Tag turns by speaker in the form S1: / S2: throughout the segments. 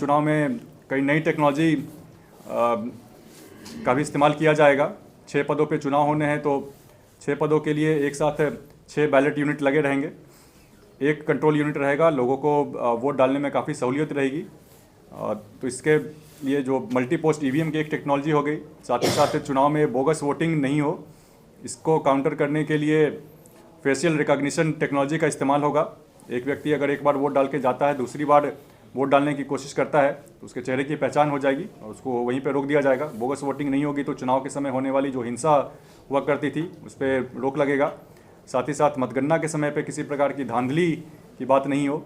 S1: चुनाव में कई नई टेक्नोलॉजी का भी इस्तेमाल किया जाएगा। 6 पदों पे चुनाव होने हैं तो 6 पदों के लिए एक साथ 6 बैलेट यूनिट लगे रहेंगे। एक कंट्रोल यूनिट रहेगा, लोगों को वोट डालने में काफ़ी सहूलियत रहेगी। तो इसके लिए जो मल्टी पोस्ट ईवीएम की एक टेक्नोलॉजी हो गई, साथ ही साथ चुनाव में बोगस वोटिंग नहीं हो, इसको काउंटर करने के लिए फेशियल रिकॉग्निशन टेक्नोलॉजी का इस्तेमाल होगा। एक व्यक्ति अगर एक बार वोट डाल के जाता है, दूसरी बार वोट डालने की कोशिश करता है तो उसके चेहरे की पहचान हो जाएगी और उसको वहीं पर रोक दिया जाएगा। बोगस वोटिंग नहीं होगी तो चुनाव के समय होने वाली जो हिंसा हुआ करती थी उस पर रोक लगेगा। साथ ही साथ मतगणना के समय पे किसी प्रकार की धांधली की बात नहीं हो।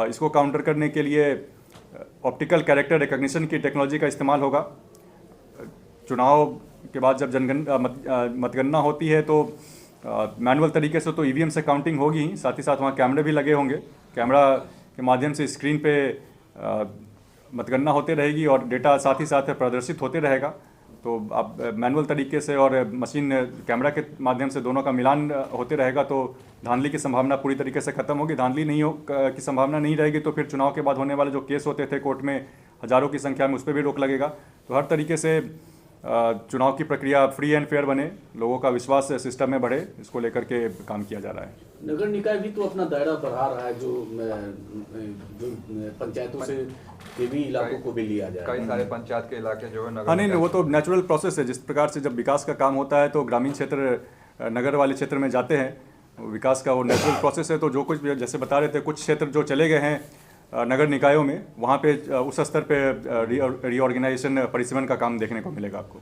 S1: इसको काउंटर करने के लिए ऑप्टिकल कैरेक्टर रिकॉग्निशन की टेक्नोलॉजी का इस्तेमाल होगा। चुनाव के बाद जब मतगणना होती है तो मैनुअल तरीके से तो ईवीएम से काउंटिंग होगी ही, साथ ही साथ वहाँ कैमरे भी लगे होंगे। कैमरा के माध्यम से स्क्रीन पे मतगणना होते रहेगी और डेटा साथ ही साथ प्रदर्शित होते रहेगा। तो आप मैनुअल तरीके से और मशीन कैमरा के माध्यम से दोनों का मिलान होते रहेगा तो धांधली की संभावना पूरी तरीके से खत्म होगी। धांधली नहीं हो की संभावना नहीं रहेगी तो फिर चुनाव के बाद होने वाले जो केस होते थे कोर्ट में हज़ारों की संख्या में, उस पर भी रोक लगेगा। तो हर तरीके से चुनाव की प्रक्रिया फ्री एंड फेयर बने, लोगों का विश्वास सिस्टम में बढ़े, इसको लेकर के काम किया जा रहा है।
S2: नगर निकाय भी तो अपना दायरा बढ़ा रहा है, जो पंचायतों से के भी इलाकों को भी लिया जाए।
S3: कई सारे पंचायत के इलाके जो है नगर।
S1: हाँ नहीं, वो तो नेचुरल प्रोसेस है। जिस प्रकार से जब विकास का काम होता है तो ग्रामीण क्षेत्र नगर वाले क्षेत्र में जाते हैं, विकास का वो नेचुरल प्रोसेस है। तो जो कुछ जैसे बता रहे थे, कुछ क्षेत्र जो चले गए हैं नगर निकायों में, वहाँ पे उस स्तर पे रीऑर्गेनाइजेशन परिसीमन का काम देखने को मिलेगा आपको।